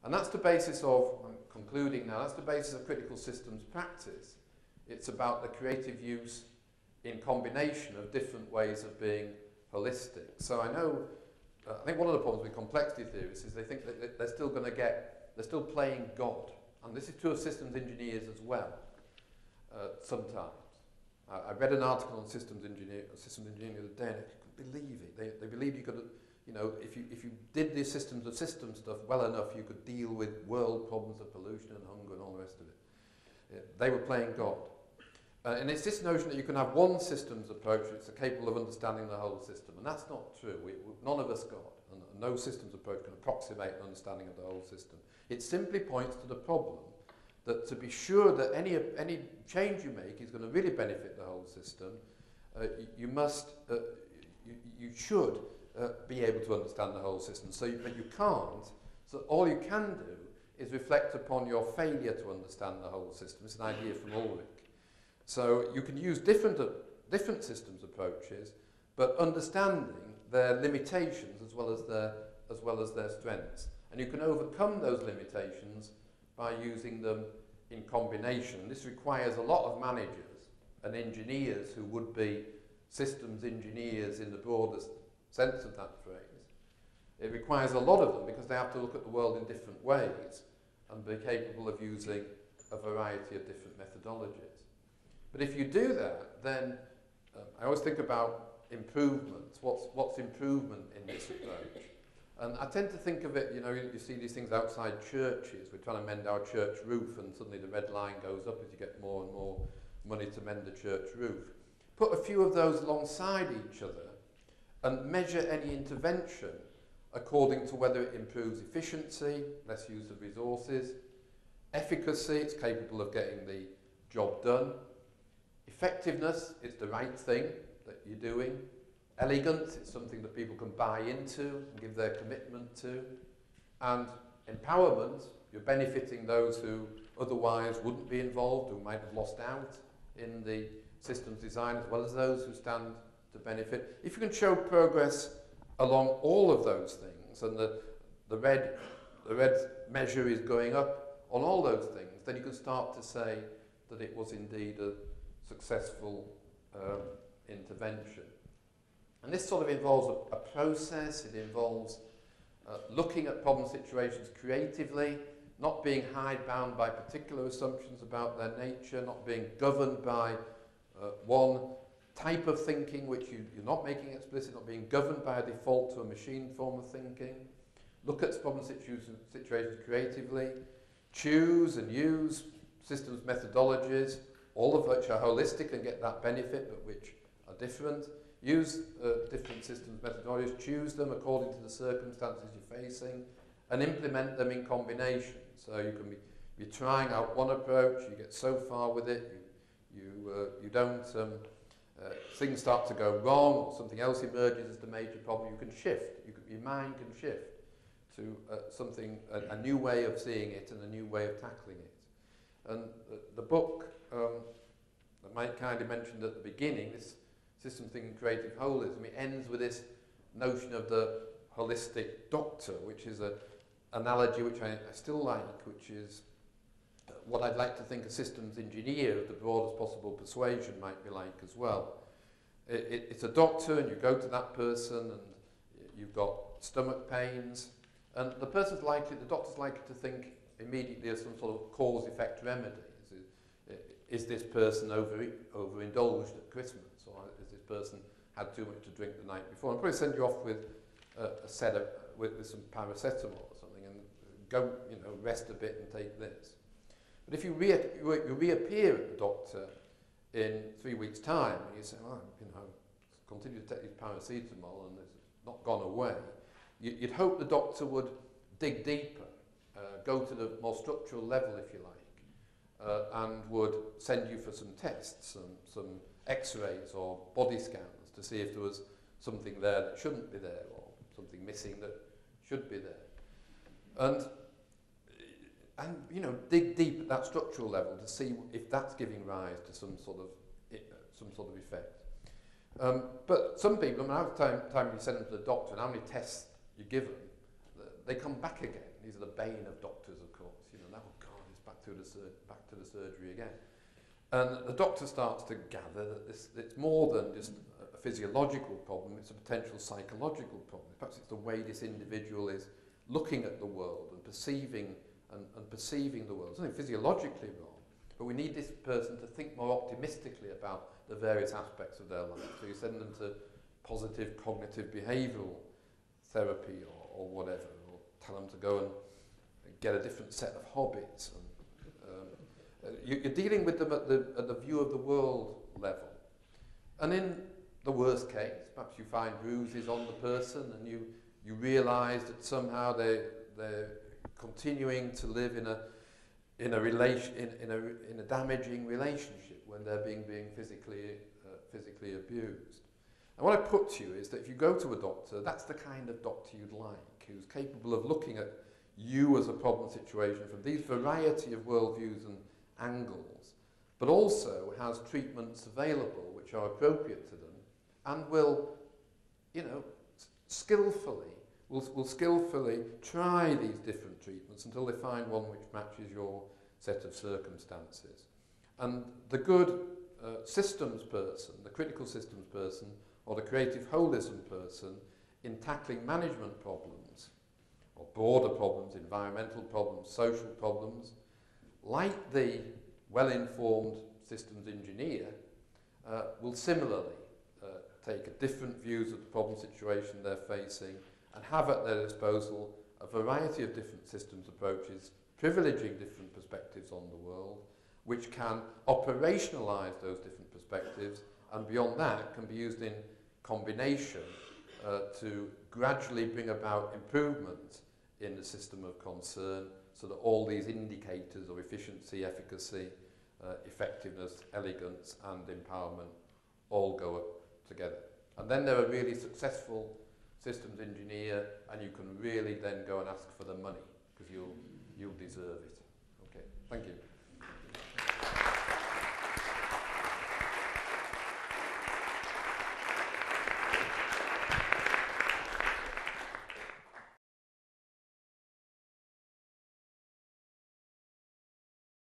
And that's the basis of, I'm concluding now, that's the basis of critical systems practice. It's about the creative use in combination of different ways of being holistic. So I know, I think one of the problems with complexity theorists is they think that they're still going to they're still playing God. And this is true of systems engineers as well, sometimes. I read an article on systems engineering the other day, and I couldn't believe it. They believed you could, you know, if you did the systems of system stuff well enough, you could deal with world problems of pollution and hunger and all the rest of it. They were playing God. And it's this notion that you can have one systems approach that's capable of understanding the whole system. And that's not true. None of us God. And no systems approach can approximate an understanding of the whole system. It simply points to the problem that to be sure that any change you make is going to really benefit the whole system, you should be able to understand the whole system. But you can't. So all you can do is reflect upon your failure to understand the whole system. It's an idea from Ulrich. So you can use different systems approaches, but understanding their limitations as well as their strengths. And you can overcome those limitations by using them in combination. This requires a lot of managers and engineers who would be systems engineers in the broadest sense of that phrase. It requires a lot of them because they have to look at the world in different ways and be capable of using a variety of different methodologies. But if you do that, then I always think about improvements. What's improvement in this approach? And I tend to think of it, you know, you see these things outside churches. We're trying to mend our church roof and suddenly the red line goes up as you get more and more money to mend the church roof. Put a few of those alongside each other and measure any intervention according to whether it improves efficiency, less use of resources, efficacy, it's capable of getting the job done, effectiveness, it's the right thing that you're doing, elegance, it's something that people can buy into and give their commitment to, and empowerment, you're benefiting those who otherwise wouldn't be involved, who might have lost out in the systems design, as well as those who stand to benefit. If you can show progress along all of those things, and the red measure is going up on all those things, then you can start to say that it was indeed a successful intervention. And this sort of involves a process. It involves looking at problem situations creatively, not being hidebound by particular assumptions about their nature, not being governed by one type of thinking which you're not making explicit, not being governed by a default to a machine form of thinking. Look at problem situations creatively, choose and use systems methodologies, all of which are holistic and get that benefit, but which are different. Use different systems methodologies, choose them according to the circumstances you're facing, and implement them in combination. So you can be trying out one approach, you get so far with it, you don't, things start to go wrong, or something else emerges as the major problem, you can shift. Your mind can shift to a new way of seeing it and a new way of tackling it. And the book that Mike kindly mentioned at the beginning, this System Thinking Creative Holism, it ends with this notion of the holistic doctor, which is an analogy which I still like, which is what I'd like to think a systems engineer of the broadest possible persuasion might be like as well. It's a doctor, and you go to that person and you've got stomach pains, and the doctor's likely to think immediately of some sort of cause-effect remedy. Is this person overindulged at Christmas, or is this person had too much to drink the night before? I'll probably send you off with with some paracetamol or something, and go, rest a bit and take this. But if you reappear at the doctor in 3 weeks' time, and you say, continue to take these paracetamol and it's not gone away, you'd hope the doctor would dig deeper, go to the more structural level, if you like, and would send you for some tests, some x-rays or body scans to see if there was something there that shouldn't be there, or something missing that should be there. And dig deep at that structural level to see if that's giving rise to some sort of effect. But some people, how many time you send them to the doctor and how many tests you give them, they come back again. These are the bane of doctors, of course. You know, oh God, it's back to the surgery again. And the doctor starts to gather that it's more than just a physiological problem, it's a potential psychological problem. Perhaps it's the way this individual is looking at the world and perceiving the world. There's nothing physiologically wrong, but we need this person to think more optimistically about the various aspects of their life. So you send them to positive cognitive behavioural therapy or whatever, or tell them to go and get a different set of hobbies. And, you're dealing with them at the view of the world level. And in the worst case, perhaps you find bruises on the person and you realise that somehow they're continuing to live in a damaging relationship when they're being physically abused. And what I put to you is that if you go to a doctor, that's the kind of doctor you'd like, who's capable of looking at you as a problem situation from these variety of worldviews and angles, but also has treatments available which are appropriate to them, and will, skillfully try these different treatments until they find one which matches your set of circumstances. And the good systems person, the critical systems person, or the creative holism person in tackling management problems, or border problems, environmental problems, social problems, like the well-informed systems engineer, will similarly take different views of the problem situation they're facing and have at their disposal a variety of different systems approaches, privileging different perspectives on the world, which can operationalise those different perspectives, and beyond that can be used in combination to gradually bring about improvement in the system of concern, so that all these indicators of efficiency, efficacy, effectiveness, elegance and empowerment all go up together. And then they're a really successful systems engineer, and you can really then go and ask for the money, because you'll deserve it. Okay, thank you.